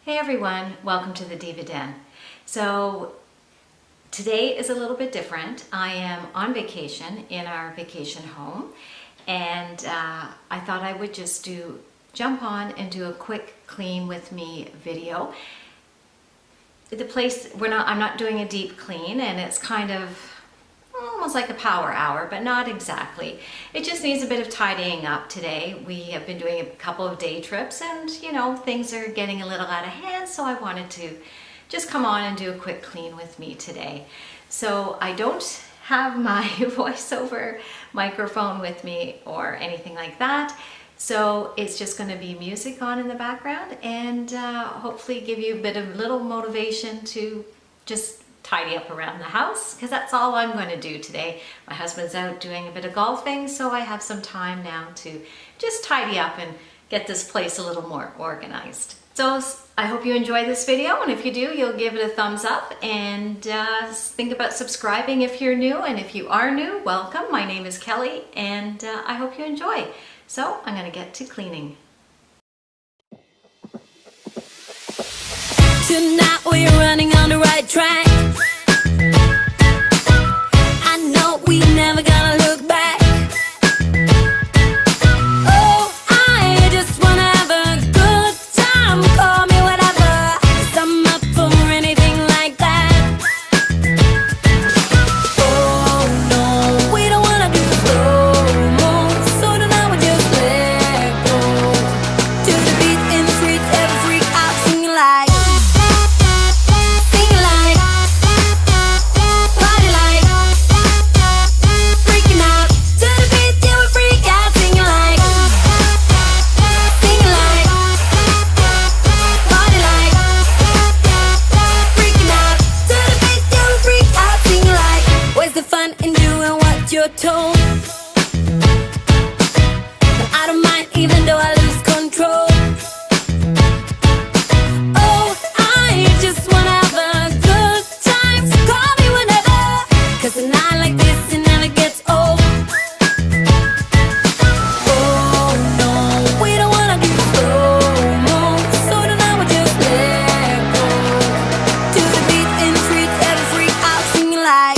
Hey everyone, welcome to the Diva Den. So today is a little bit different. I am on vacation in our vacation home, and I thought I would just jump on and do a quick clean with me video. The place, I'm not doing a deep clean, and it's kind of almost like a power hour, but not exactly. It just needs a bit of tidying up today. We have been doing a couple of day trips, and things are getting a little out of hand, so I wanted to just come on and do a quick clean with me today. So I don't have my voiceover microphone with me or anything like that, so it's just going to be music on in the background, and hopefully give you a bit of little motivation to just tidy up around the house, because that's all I'm going to do today. My husband's out doing a bit of golfing, so I have some time now to just tidy up and get this place a little more organized. So I hope you enjoy this video, and if you do, you'll give it a thumbs up, and think about subscribing if you're new, and if you are new, welcome. My name is Kelly, and I hope you enjoy. So I'm going to get to cleaning. Tonight we're running on the right track. I know we never gonna look back. Oh, I just wanna have a good time. Call me whatever, 'cause I'm up for anything like that. Oh no, we don't wanna do slow-mo, so tonight we just let go. To the beat in the street, every freak out singing like. You're told, but I don't mind even though I lose control. Oh, I just wanna have a good time, so call me whenever, 'cause a night like this, it never gets old. Oh no, we don't wanna do slow-mo, so tonight we just let go. To the beat in the street, every freak out singing like.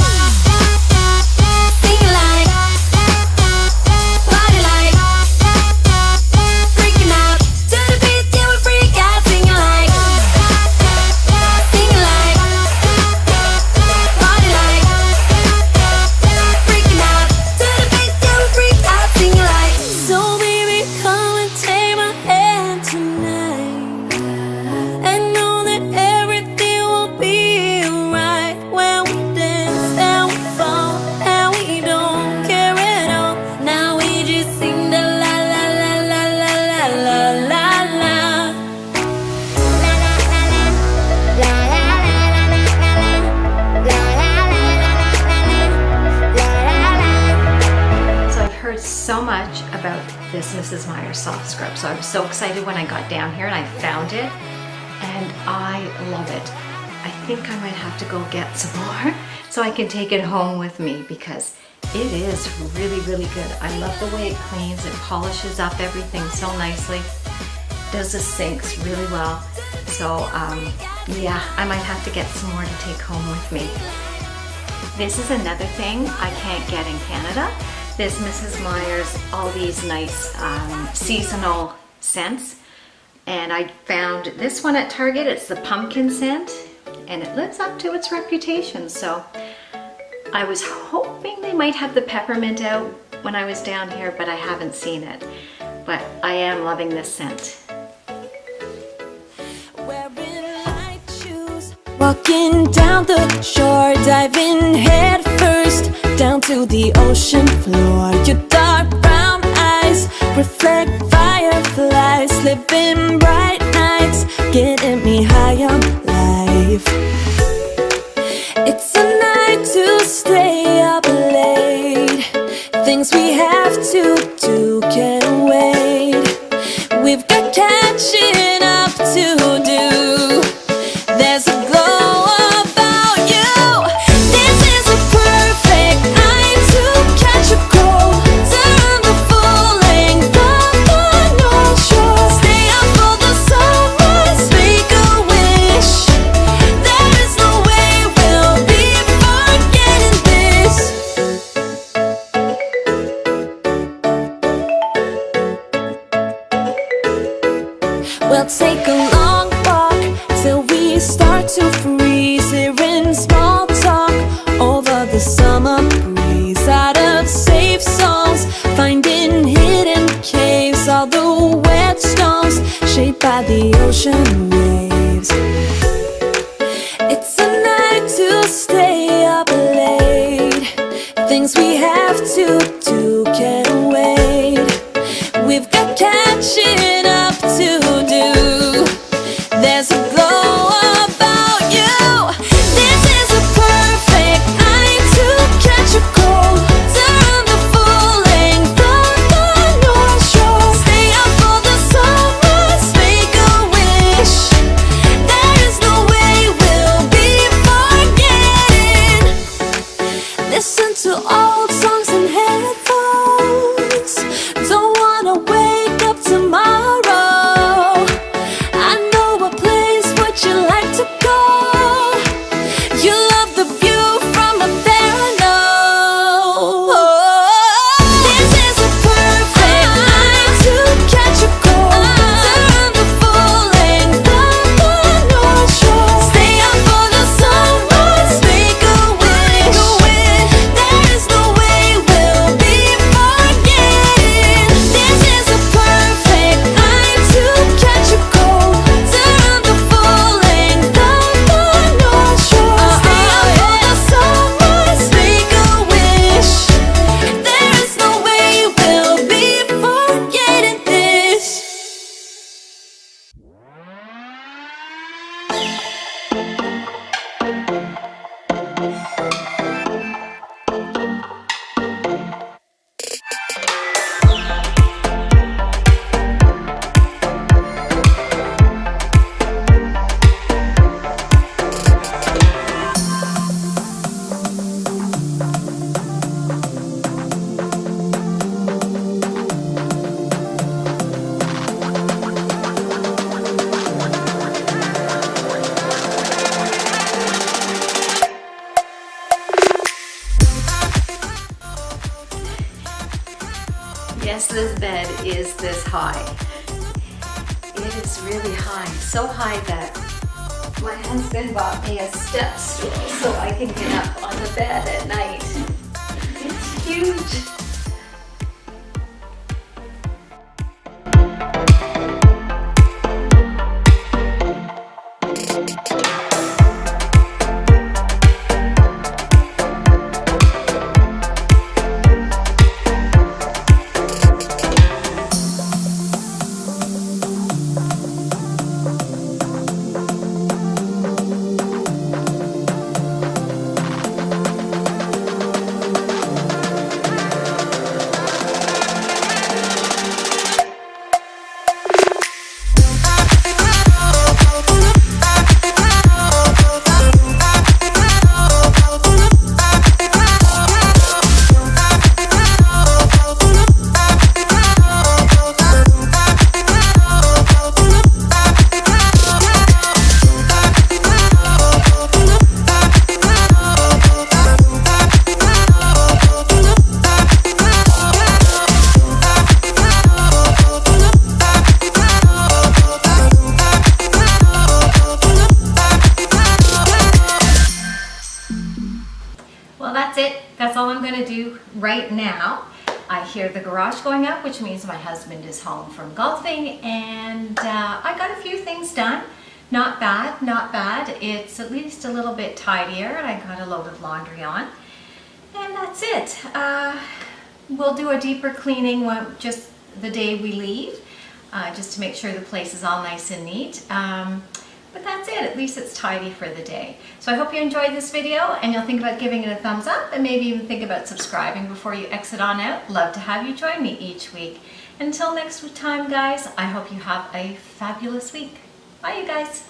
So much about this Mrs. Meyer's soft scrub, so I was so excited when I got down here and I found it, and I love it. I think I might have to go get some more so I can take it home with me, because it is really, really good. I love the way it cleans. It polishes up everything so nicely. Does the sinks really well. So yeah, I might have to get some more to take home with me. This is another thing I can't get in Canada. This Mrs. Meyer's, all these nice seasonal scents, and I found this one at Target. It's the pumpkin scent, and it lives up to its reputation. So I was hoping they might have the peppermint out when I was down here, but I haven't seen it. But I am loving this scent. Walking down the shore, diving head first down to the ocean floor. Your dark brown eyes reflect fireflies, living bright nights, getting me high on life. It's a night to stay up late, things we have to do can't wait. We've got catching up to do. There's a glow about you. This is a perfect night to catch a cold. Turn the full length of the North Shore. Stay up for the sunrise, make a take a long walk till we start to freeze. Hearing small talk over the summer breeze. Out of safe songs, finding hidden caves. All the wet stones shaped by the ocean waves. It's a night to stay up late. Things we have to do can't wait. We've got catching up to do. There's a glow about you. This is a perfect night to catch a cold. Turn the full length of the North Shore. Stay up for the sunrise, make a wish. There is no way we'll be forgetting. Listen to old songs in headphones. Don't wanna wake up tomorrow. I know a place, would you like to go? You love the view from up there, I know. This is a perfect night to catch a cold. Turn the full length of the North Shore. Stay up for the sunrise, make a wish. There is no way we'll be forgetting. This is a perfect night to catch a cold. Turn the full length of the North Shore. Stay up for the sunrise, make a wish. There is no way we'll be forgetting this. Yes, this bed is this high. It is really high, so high that my husband bought me a step stool so I can get up on the bed at night. It's huge. Well, that's it. That's all I'm going to do right now. I hear the garage going up, which means my husband is home from golfing, and I got a few things done. Not bad, not bad. It's at least a little bit tidier, and I got a load of laundry on. And that's it. We'll do a deeper cleaning just the day we leave, just to make sure the place is all nice and neat. But that's it. At least it's tidy for the day. So I hope you enjoyed this video, and you'll think about giving it a thumbs up, and maybe even think about subscribing before you exit on out. Love to have you join me each week. Until next time, guys, I hope you have a fabulous week. Bye, you guys.